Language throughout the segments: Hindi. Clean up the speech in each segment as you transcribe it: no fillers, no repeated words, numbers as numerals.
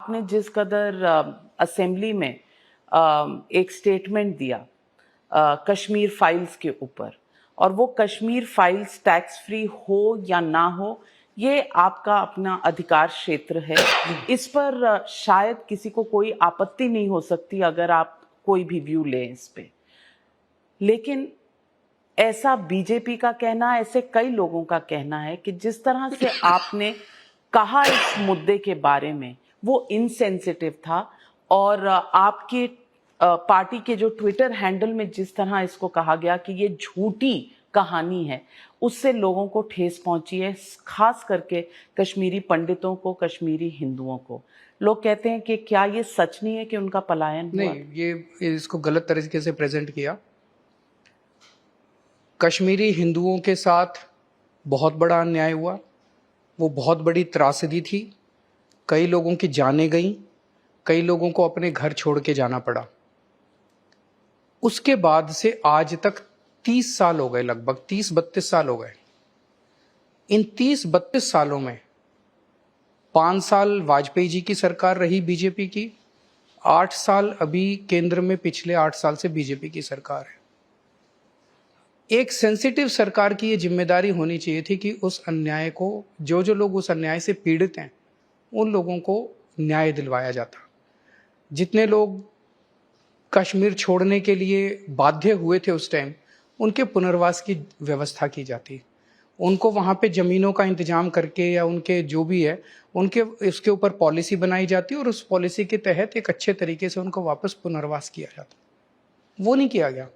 आपने जिस कदर असेंबली में एक स्टेटमेंट दिया कश्मीर फाइल्स के ऊपर, और वो कश्मीर फाइल्स टैक्स फ्री हो या ना हो, ये आपका अपना अधिकार क्षेत्र है। इस पर शायद किसी को कोई आपत्ति नहीं हो सकती अगर आप कोई भी व्यू लें इस पे, लेकिन ऐसा बीजेपी का कहना, ऐसे कई लोगों का कहना है कि जिस तरह से आपने कहा इस मुद्दे के बारे में वो इनसेंसिटिव था, और आपके पार्टी के जो ट्विटर हैंडल में जिस तरह इसको कहा गया कि ये झूठी कहानी है, उससे लोगों को ठेस पहुंची है, खास करके कश्मीरी पंडितों को, कश्मीरी हिंदुओं को। लोग कहते हैं कि क्या ये सच नहीं है कि उनका पलायन हुआ? नहीं, ये इसको गलत तरीके से प्रेजेंट किया। कश्मीरी हिंदुओं के साथ बहुत बड़ा अन्याय हुआ, वो बहुत बड़ी त्रासदी थी। कई लोगों की जानें गईं, कई लोगों को अपने घर छोड़ के जाना पड़ा। उसके बाद से आज तक 30 साल हो गए, लगभग 30-32 साल हो गए। इन 30-32 सालों में 5 साल वाजपेयी जी की सरकार रही बीजेपी की, 8 साल अभी केंद्र में पिछले 8 साल से बीजेपी की सरकार है। एक सेंसिटिव सरकार की ये जिम्मेदारी होनी चाहिए थी कि उस अन्याय को, जो लोग उस अन्याय से पीड़ित हैं, उन लोगों को न्याय दिलवाया जाता। जितने लोग कश्मीर छोड़ने के लिए बाध्य हुए थे उस टाइम, उनके पुनर्वास की व्यवस्था की जाती, उनको वहाँ पे ज़मीनों का इंतजाम करके या उनके जो भी है उनके उसके ऊपर पॉलिसी बनाई जाती और उस पॉलिसी के तहत एक अच्छे तरीके से उनको वापस पुनर्वास किया जाता। वो नहीं किया गया।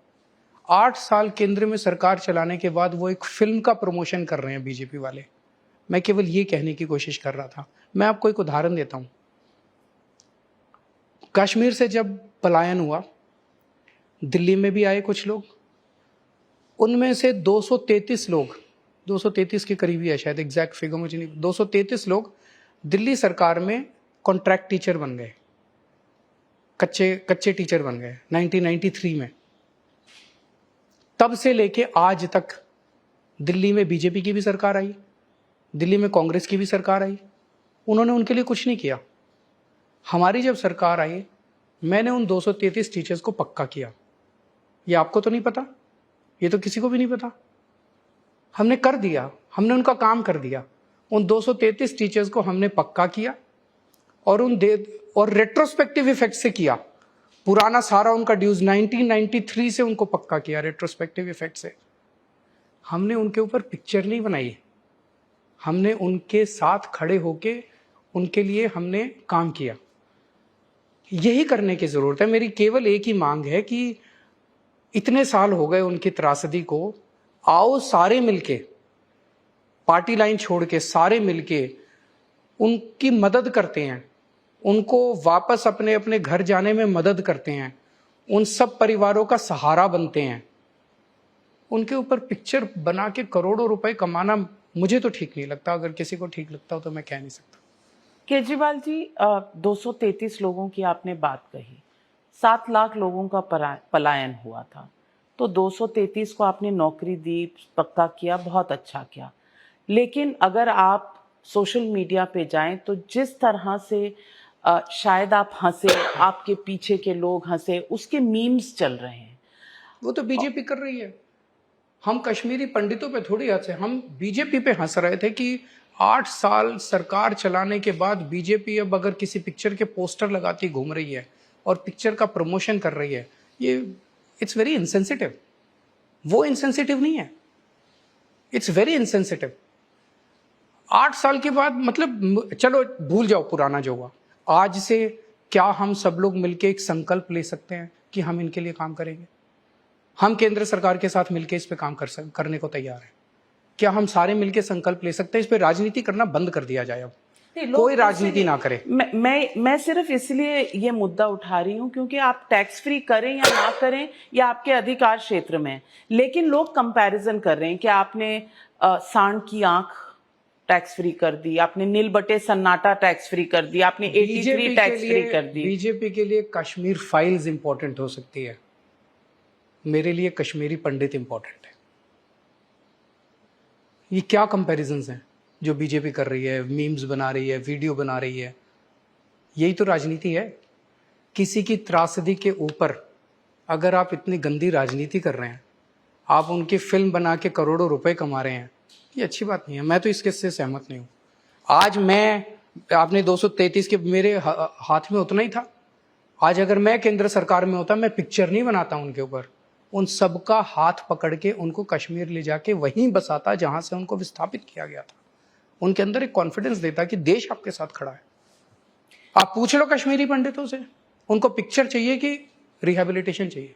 8 साल केंद्र में सरकार चलाने के बाद वो एक फिल्म का प्रमोशन कर रहे हैं बीजेपी वाले। मैं केवल ये कहने की कोशिश कर रहा था। मैं आपको एक उदाहरण देता हूँ। कश्मीर से जब पलायन हुआ, दिल्ली में भी आए कुछ लोग, उनमें से 233 लोग, 233 के करीब ही है शायद, एग्जैक्ट फिगर मुझे नहीं, 233 लोग दिल्ली सरकार में कॉन्ट्रैक्ट टीचर बन गए, कच्चे टीचर बन गए 1993 में। तब से लेके आज तक दिल्ली में बीजेपी की भी सरकार आई, दिल्ली में कांग्रेस की भी सरकार आई, उन्होंने उनके लिए कुछ नहीं किया। हमारी जब सरकार आई, मैंने उन 233 टीचर्स को पक्का किया। ये आपको तो नहीं पता, ये तो किसी को भी नहीं पता। हमने कर दिया, हमने उनका काम कर दिया। उन 233 टीचर्स को हमने पक्का किया और रेट्रोस्पेक्टिव इफेक्ट से किया। पुराना सारा उनका ड्यूज 1993 से उनको पक्का किया रेट्रोस्पेक्टिव इफेक्ट से। हमने उनके ऊपर पिक्चर नहीं बनाई, हमने उनके साथ खड़े होके उनके लिए हमने काम किया। यही करने की जरूरत है। मेरी केवल एक ही मांग है कि इतने साल हो गए उनकी त्रासदी को, आओ सारे मिलके, पार्टी लाइन छोड़ के सारे मिलके उनकी मदद करते हैं, उनको वापस अपने अपने घर जाने में मदद करते हैं, उन सब परिवारों का सहारा बनते हैं। उनके ऊपर पिक्चर बना के करोड़ों रुपए कमाना मुझे तो ठीक नहीं लगता। अगर किसी को ठीक लगता हो तो मैं कह नहीं सकता। केजरीवाल जी, 233 लोगों की आपने बात कही, 7 लाख लोगों का पलायन हुआ था, तो 233 को आपने नौकरी दी, पक्का किया, बहुत अच्छा किया। लेकिन अगर आप सोशल मीडिया पे जाएं तो जिस तरह से शायद आप हंसे, आपके पीछे के लोग हंसे, उसके मीम्स चल रहे हैं। वो तो बीजेपी कर रही है। हम कश्मीरी पंडितों पे थोड़ी हंसे, हम बीजेपी पे हंस रहे थे कि 8 साल सरकार चलाने के बाद बीजेपी अब अगर किसी पिक्चर के पोस्टर लगाती घूम रही है और पिक्चर का प्रमोशन कर रही है, ये इट्स वेरी इनसेंसिटिव। वो इनसेंसिटिव नहीं है, इट्स वेरी इनसेंसिटिव। 8 साल के बाद, मतलब चलो भूल जाओ पुराना जो हुआ। आज से क्या हम सब लोग मिलके एक संकल्प ले सकते हैं कि हम इनके लिए काम करेंगे? हम केंद्र सरकार के साथ मिलके इस पे काम करने को तैयार हैं। क्या हम सारे मिलके संकल्प ले सकते हैं? इस पे राजनीति करना बंद कर दिया जाए, अब कोई राजनीति ना करे। मैं सिर्फ इसलिए ये मुद्दा उठा रही हूँ क्योंकि आप टैक्स फ्री करें या ना करें, या आपके अधिकार क्षेत्र में, लेकिन लोग कंपैरिजन कर रहे हैं कि आपने सांड की आंख टैक्स फ्री कर दी, आपने नील बटे सन्नाटा टैक्स फ्री कर दी, आपने 83 टैक्स फ्री कर दी। बीजेपी के लिए कश्मीर फाइल्स इंपॉर्टेंट हो सकती है, मेरे लिए कश्मीरी पंडित इंपॉर्टेंट है। ये क्या कंपैरिजंस हैं जो बीजेपी कर रही है? मीम्स बना रही है, वीडियो बना रही है, यही तो राजनीति है। किसी की त्रासदी के ऊपर अगर आप इतनी गंदी राजनीति कर रहे हैं, आप उनकी फिल्म बना के करोड़ों रुपए कमा रहे हैं, ये अच्छी बात नहीं है। मैं तो इसके से सहमत नहीं हूँ। आज आपने 233 के मेरे हाथ में उतना ही था। आज अगर मैं केंद्र सरकार में होता, मैं पिक्चर नहीं बनाता उनके ऊपर, उन सबका हाथ पकड़ के उनको कश्मीर ले जाके वहीं बसाता जहां से उनको विस्थापित किया गया था। उनके अंदर एक कॉन्फिडेंस देता कि देश आपके साथ खड़ा है। आप पूछ लो कश्मीरी पंडितों से, उनको पिक्चर चाहिए कि रिहैबिलिटेशन चाहिए।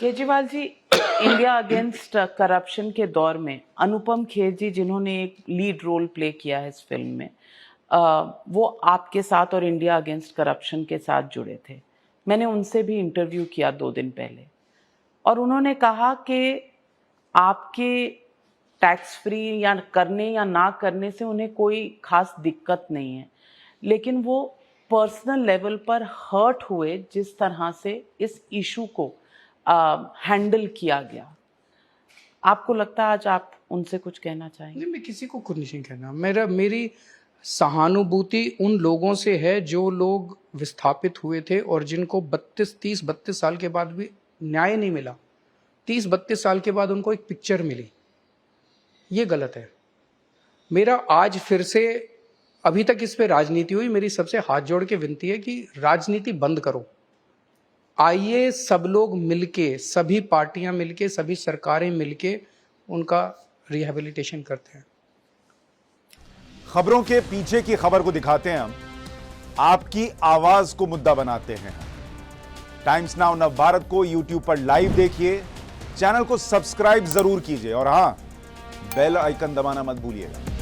Kejriwal ji, India against corruption के दौर में अनुपम खेर जी, जिन्होंने एक लीड रोल प्ले किया है इस फिल्म में, वो आपके साथ और इंडिया अगेंस्ट करप्शन के साथ जुड़े थे। मैंने उनसे भी इंटरव्यू किया 2 दिन पहले, और उन्होंने कहा कि आपके टैक्स फ्री या करने या ना करने से उन्हें कोई खास दिक्कत नहीं है, लेकिन वो पर्सनल लेवल पर हर्ट हुए जिस तरह से इस इशू को हैंडल किया गया। आपको लगता है आज आप उनसे कुछ कहना चाहेंगे? नहीं, मैं किसी को कुछ नहीं कहना। मेरी सहानुभूति उन लोगों से है जो लोग विस्थापित हुए थे और जिनको 30-32 साल के बाद भी न्याय नहीं मिला। 30-32 साल के बाद उनको एक पिक्चर मिली, ये गलत है। मेरा आज फिर से, अभी तक इस पे राजनीति हुई, मेरी सबसे हाथ जोड़ के विनती है कि राजनीति बंद करो। आइए सब लोग मिलके, सभी पार्टियां मिलके, सभी सरकारें मिलके उनका रिहैबिलिटेशन करते हैं। खबरों के पीछे की खबर को दिखाते हैं हम, आपकी आवाज को मुद्दा बनाते हैं। टाइम्स नाउ नव भारत को यूट्यूब पर लाइव देखिए, चैनल को सब्सक्राइब जरूर कीजिए और हां, बेल आइकन दबाना मत भूलिएगा।